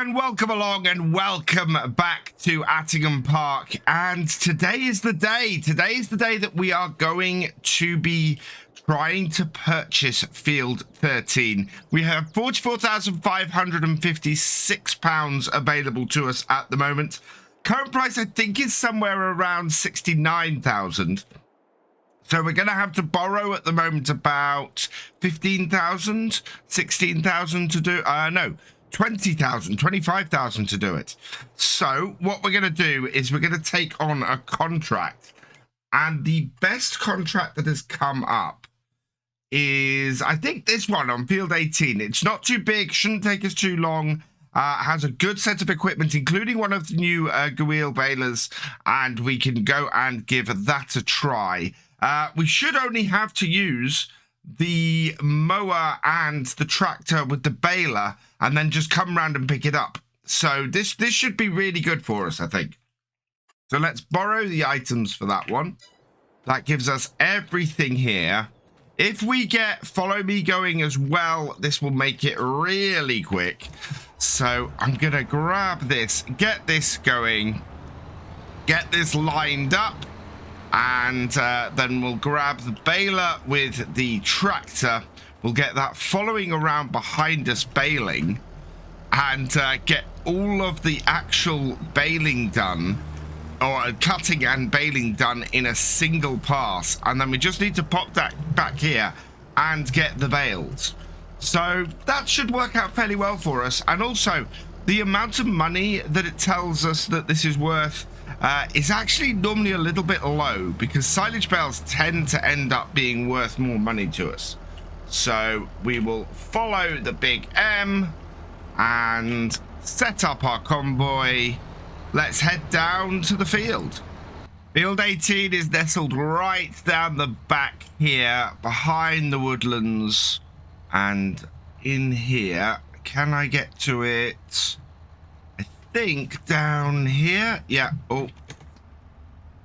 everyone, welcome along and welcome back to Attingham Park. And today is the day. Today is the day that we are going to be trying to purchase Field 13. We have £44,556 available to us at the moment. Current price, I think, is somewhere around 69,000. So we're going to have to borrow at the moment about 15,000, 16,000 to do, no, 20,000, 25,000 to do it. So what we're going to do is we're going to take on a contract. And the best contract that has come up is, I think, this one on Field 18. It's not too big, shouldn't take us too long. Has a good set of equipment, including one of the new Guil balers, and we can go and give that a try. We should only have to use the mower and the tractor with the baler and then just come round and pick it up. So this should be really good for us, I think. So let's borrow the items for that one. That gives us everything here. If we get follow me going as well, this will make it really quick. So I'm going to grab this, get this going, get this lined up. And then we'll grab the baler with the tractor. We'll get that following around behind us baling and get all of the actual baling done, or cutting and baling done in a single pass. And then we just need to pop that back here and get the bales. So that should work out fairly well for us. And also the amount of money that it tells us that this is worth is actually normally a little bit low, because silage bales tend to end up being worth more money to us. So we will follow the big M and set up our convoy. Let's head down to the field. Field 18 is nestled right down the back here, behind the woodlands, and in here. Can I get to it? I think down here. Yeah. Oh,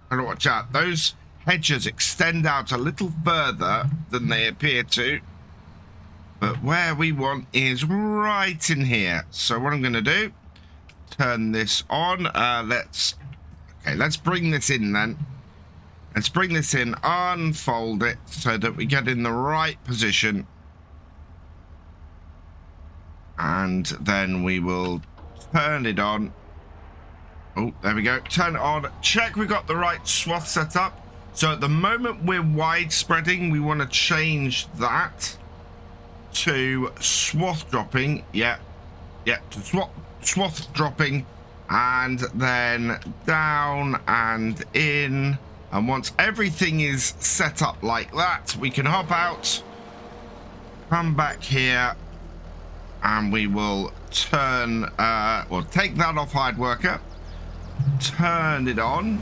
gotta watch out. Those hedges extend out a little further than they appear to. But where we want is right in here. So what I'm going to do, turn this on. Let's bring this in then. Let's bring this in, unfold it so that we get in the right position. And then we will turn it on. Oh, there we go. Turn it on. Check we got the right swath set up. So at the moment we're wide spreading. We want to change that to swath dropping. Yeah. Yeah, to swath dropping. And then down and in. And once everything is set up like that, we can hop out. Come back here. And we will turn, we'll take that off hard worker, turn it on,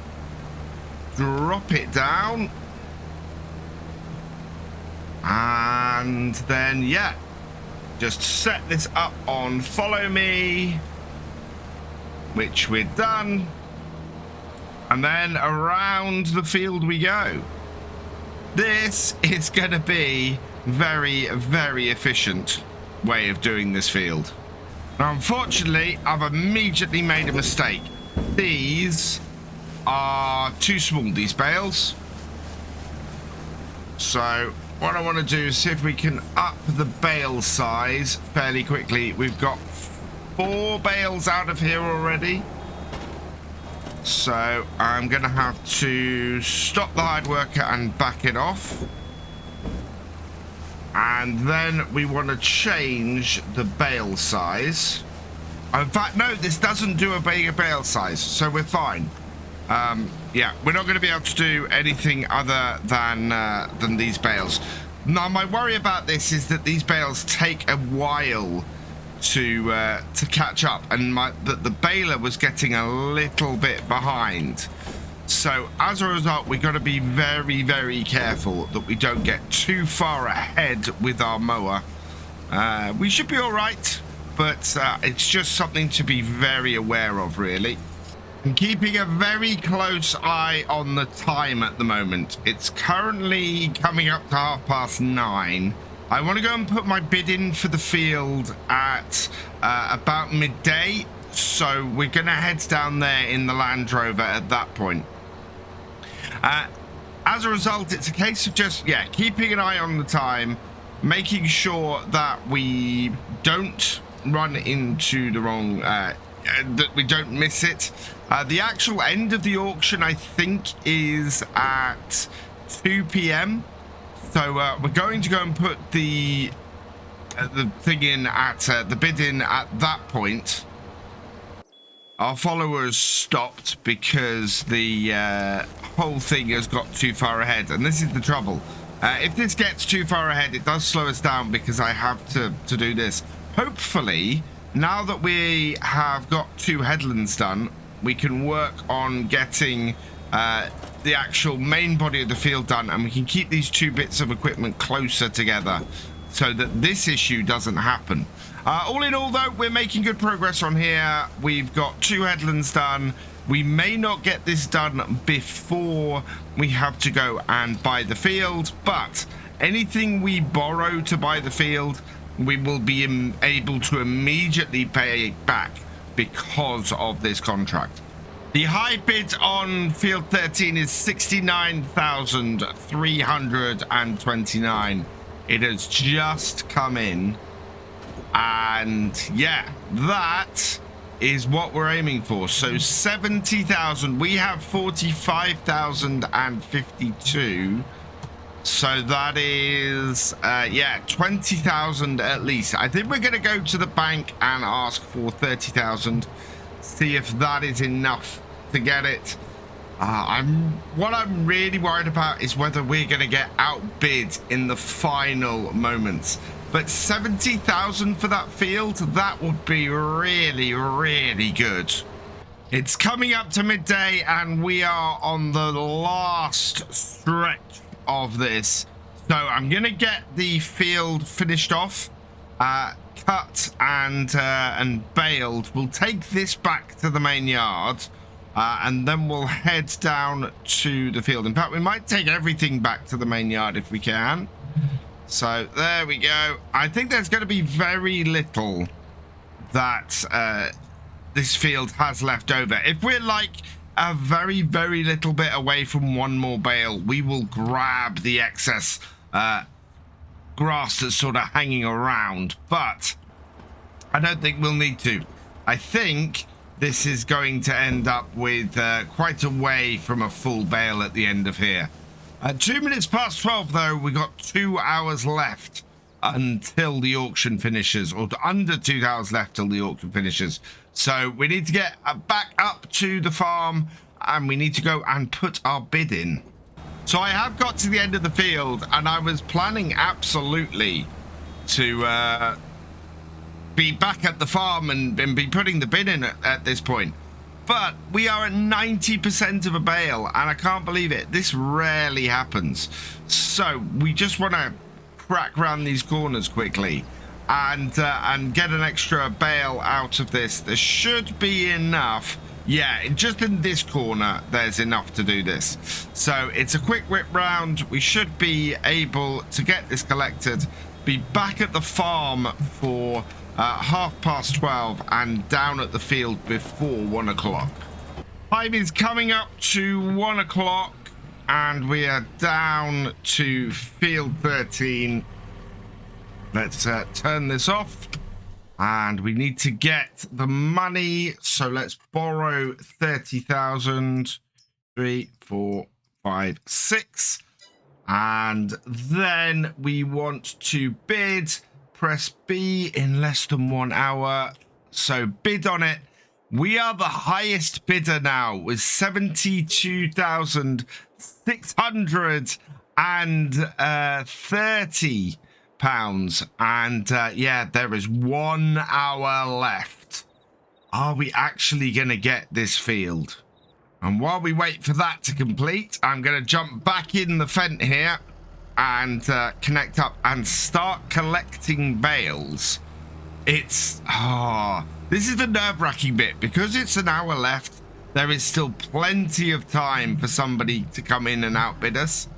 drop it down, and then, yeah, just set this up on follow me, which we're done, and then around the field we go. This is going to be very, very efficient way of doing this field. Now, unfortunately, I've immediately made a mistake. These are too small, these bales. So what I want to do is see if we can up the bale size fairly quickly. We've got 4 bales out of here already. So I'm going to have to stop the hard worker and back it off. And then we want to change the bale size. In fact, no, this doesn't do a bigger bale size, so we're fine. Yeah, we're not going to be able to do anything other than these bales. Now, my worry about this is that these bales take a while to catch up, and the baler was getting a little bit behind. So as a result, we've got to be very, very careful that we don't get too far ahead with our mower. We should be all right, but it's just something to be very aware of, really. I'm keeping a very close eye on the time at the moment. It's currently coming up to 9:30, I want to go and put my bid in for the field at about midday. So we're going to head down there in the Land Rover at that point. As a result, it's a case of just, yeah, keeping an eye on the time, making sure that we don't run into the wrong, that we don't miss it. The actual end of the auction, I think, is at 2 p.m. So we're going to go and put the thing in at the bid in at that point. Our followers stopped because the whole thing has got too far ahead, and this is the trouble. If this gets too far ahead, it does slow us down because I have to do this. Hopefully, now that we have got 2 headlands done, we can work on getting the actual main body of the field done, and we can keep these 2 bits of equipment closer together so that this issue doesn't happen. All in all, though, we're making good progress on here. We've got 2 headlands done. We may not get this done before we have to go and buy the field, but anything we borrow to buy the field, we will be able to immediately pay back because of this contract. The high bid on field 13 is 69,329. It has just come in. And yeah, that is what we're aiming for. So 70,000. We have 45,052. So that is yeah, 20,000 at least. I think we're going to go to the bank and ask for 30,000. See if that is enough to get it. What I'm really worried about is whether we're going to get outbid in the final moments. But 70,000 for that field, that would be really, really good. It's coming up to midday and we are on the last stretch of this. So I'm going to get the field finished off, cut and baled. We'll take this back to the main yard and then we'll head down to the field. In fact, we might take everything back to the main yard if we can. So there we go. I think there's going to be very little that this field has left over. If we're like a very, very little bit away from one more bale, we will grab the excess grass that's sort of hanging around. But I don't think we'll need to. I think this is going to end up with quite a way from a full bale at the end of here. 2 minutes past 12, though, we got 2 hours left until the auction finishes, or under 2 hours left till the auction finishes. So we need to get back up to the farm and we need to go and put our bid in. So I have got to the end of the field and I was planning absolutely to be back at the farm and be putting the bid in at this point. But we are at 90% of a bale, and I can't believe it. This rarely happens. So we just want to crack around these corners quickly and get an extra bale out of this. There should be enough. Yeah, just in this corner, there's enough to do this. So it's a quick whip round. We should be able to get this collected, be back at the farm for 12:30 and down at the field before 1 o'clock. Time is coming up to 1 o'clock and we are down to field 13. Let's turn this off and we need to get the money. So let's borrow 30,000. 3, 4, 5, 6. And then we want to bid. Press B in less than 1 hour. So bid on it. We are the highest bidder now with 72,630 pounds. And yeah, there is 1 hour left. Are we actually going to get this field? And while we wait for that to complete, I'm going to jump back in the fence here and connect up and start collecting bales. It's this is the nerve-wracking bit because it's an hour left. There is still plenty of time for somebody to come in and outbid us,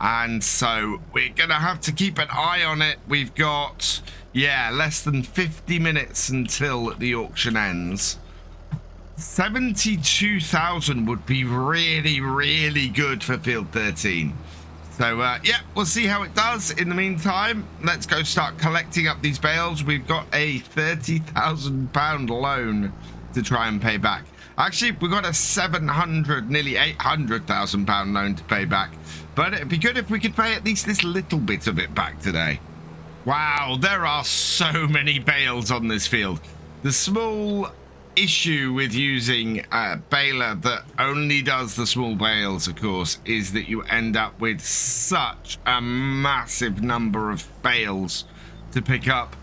And so we're going to have to keep an eye on it. We've got, yeah, less than 50 minutes until the auction ends. 72,000 would be really, really good for Field 13. So, yeah, we'll see how it does. In the meantime, let's go start collecting up these bales. We've got a £30,000 loan to try and pay back. Actually, we've got a 700, nearly £800,000 loan to pay back. But it'd be good if we could pay at least this little bit of it back today. Wow, there are so many bales on this field. The small issue with using a baler that only does the small bales, of course, is that you end up with such a massive number of bales to pick up.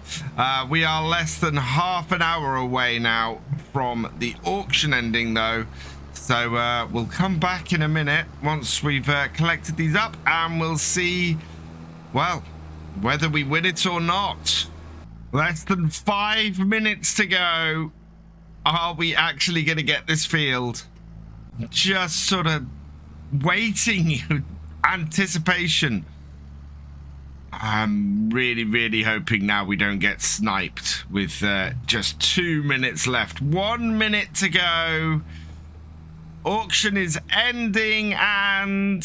We are less than half an hour away now from the auction ending, though. So we'll come back in a minute once we've collected these up, and we'll see, well, whether we win it or not. Less than 5 minutes to go. Are we actually going to get this field? Just sort of waiting, anticipation. I'm really, really hoping now we don't get sniped with just 2 minutes left. 1 minute to go. Auction is ending, and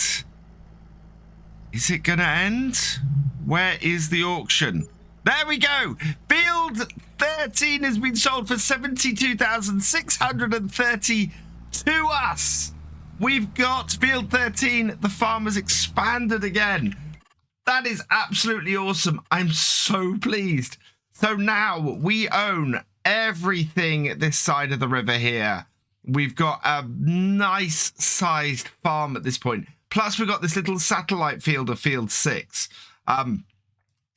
is it going to end? Where is the auction? There we go. Field 13 has been sold for 72,630 to us. We've got Field 13. The farm has expanded again. That is absolutely awesome. I'm so pleased. So now we own everything this side of the river here. We've got a nice sized farm at this point. Plus we've got this little satellite field of Field 6.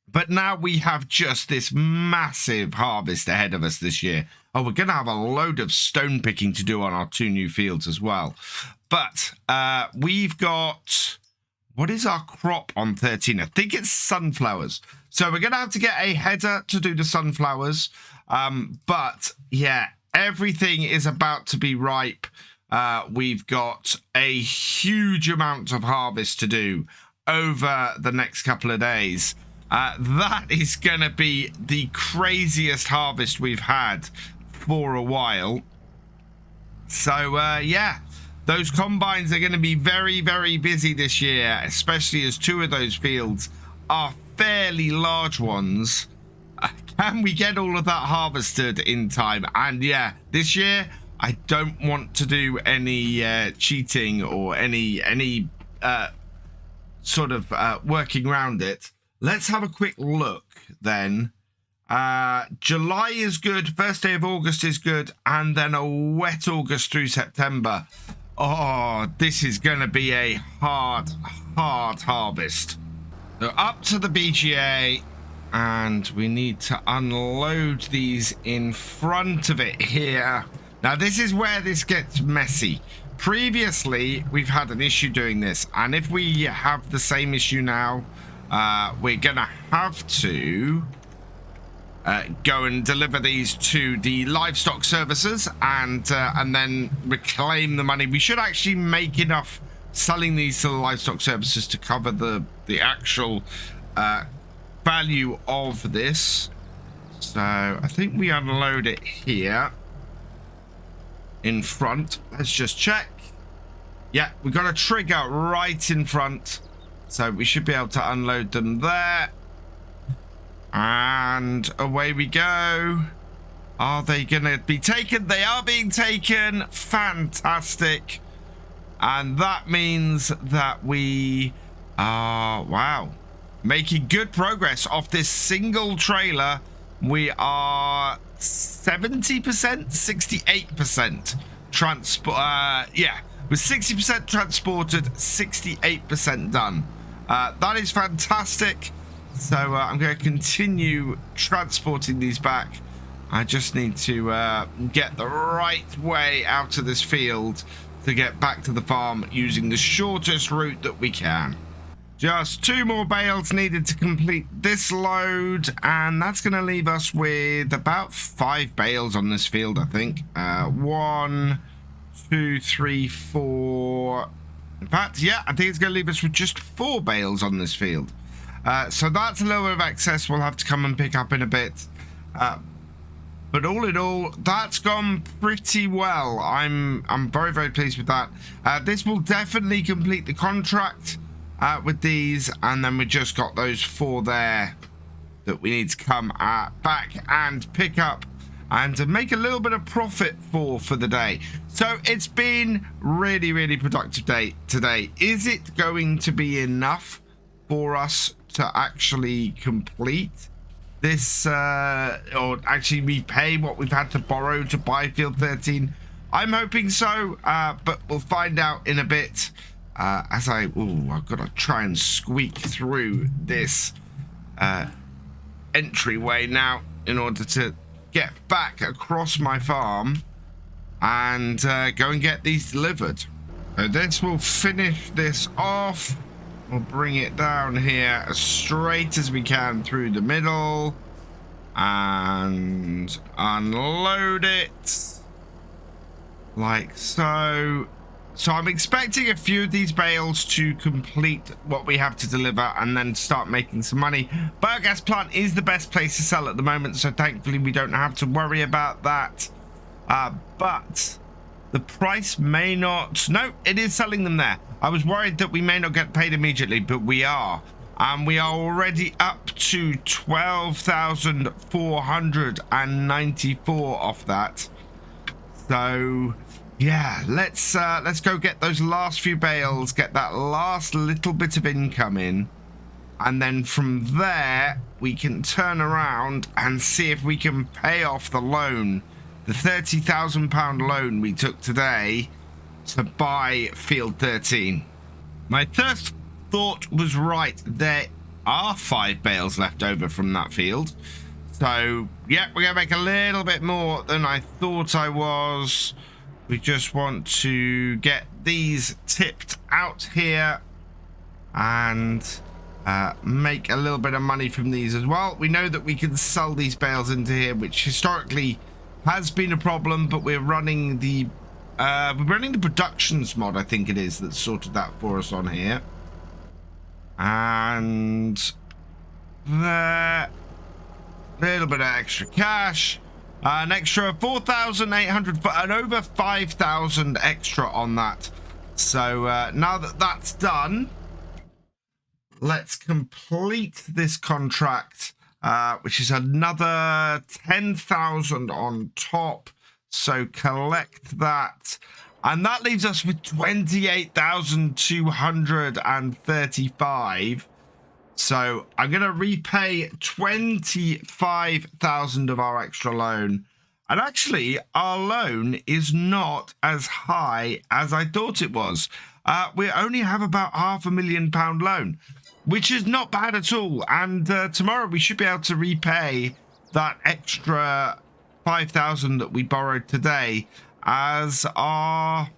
But now we have just this massive harvest ahead of us this year. Oh, we're going to have a load of stone picking to do on our 2 new fields as well. But we've got, what is our crop on 13? I think it's sunflowers. So we're going to have to get a header to do the sunflowers. But yeah, everything is about to be ripe. We've got a huge amount of harvest to do over the next couple of days. That is going to be the craziest harvest we've had for a while. So, yeah, those combines are going to be very, very busy this year, especially as 2 of those fields are fairly large ones. Can we get all of that harvested in time? And yeah, this year, I don't want to do any cheating or any sort of working around it. Let's have a quick look then. July is good. First day of August is good. And then a wet August through September. Oh, this is going to be a hard harvest. So up to the BGA. And we need to unload these in front of it here. Now, this is where this gets messy. Previously, we've had an issue doing this. And if we have the same issue now, we're gonna have to go and deliver these to the livestock services and then reclaim the money. We should actually make enough selling these to the livestock services to cover the actual value of this. So I think we unload it here in front. Let's just check. Yeah, we got a trigger right in front. So we should be able to unload them there. And away we go. Are they going to be taken? They are being taken. Fantastic. And that means that we are, wow, making good progress off this single trailer. We are 70%, 68% transport. Yeah, with 60% transported, 68% done. That is fantastic. So I'm going to continue transporting these back. I just need to get the right way out of this field to get back to the farm using the shortest route that we can. Just 2 more bales needed to complete this load, and that's going to leave us with about 5 bales on this field, I think. 1, 2, 3, 4, In fact, yeah, I think it's going to leave us with just 4 bales on this field. So that's a little bit of excess we'll have to come and pick up in a bit. But all in all, that's gone pretty well. I'm very, very pleased with that. This will definitely complete the contract with these. And then we just got those 4 there that we need to come back and pick up and to make a little bit of profit for the day. So it's been really, really productive day today. Is it going to be enough for us to actually complete this or actually repay what we've had to borrow to buy field 13? I'm hoping so, but we'll find out in a bit. As I've got to try and squeak through this entryway now in order to get back across my farm and go and get these delivered. So this will finish this off. We'll bring it down here as straight as we can through the middle and unload it like so. So I'm expecting a few of these bales to complete what we have to deliver and then start making some money. Biogas plant is the best place to sell at the moment, so thankfully we don't have to worry about that. But the price may not... No, it is selling them there. I was worried that we may not get paid immediately, but we are. And we are already up to 12,494 off that. So... yeah, let's go get those last few bales, get that last little bit of income in, and then from there we can turn around and see if we can pay off the loan, the £30,000 loan we took today to buy field 13. My first thought was right, there are 5 bales left over from that field, so yeah, we're gonna make a little bit more than I thought I was. We just want to get these tipped out here and make a little bit of money from these as well. We know that we can sell these bales into here, which historically has been a problem, but we're running the productions mod, I think it is, that sorted that for us on here. And there, little bit of extra cash. An extra 4,800 and over 5,000 extra on that. So now that that's done, let's complete this contract, which is another 10,000 on top. So collect that. And that leaves us with 28,235. So I'm going to repay 25,000 of our extra loan. And actually, our loan is not as high as I thought it was. We only have about £500,000 loan, which is not bad at all. And tomorrow we should be able to repay that extra 5,000 that we borrowed today as our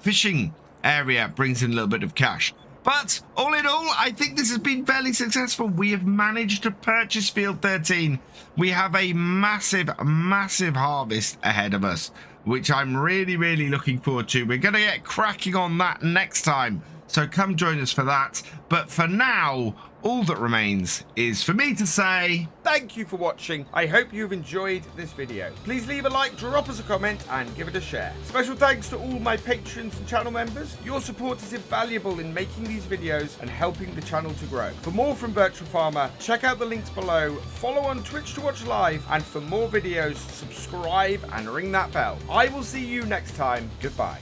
fishing area brings in a little bit of cash. But all in all, I think this has been fairly successful. We have managed to purchase field 13. We have a massive, massive harvest ahead of us, which I'm really, really looking forward to. We're going to get cracking on that next time. So come join us for that. But for now, all that remains is for me to say thank you for watching. I hope you've enjoyed this video. Please leave a like, drop us a comment and give it a share. Special thanks to all my patrons and channel members. Your support is invaluable in making these videos and helping the channel to grow. For more from Virtual Farmer, check out the links below, follow on Twitch to watch live, and for more videos, subscribe and ring that bell. I will see you next time. Goodbye.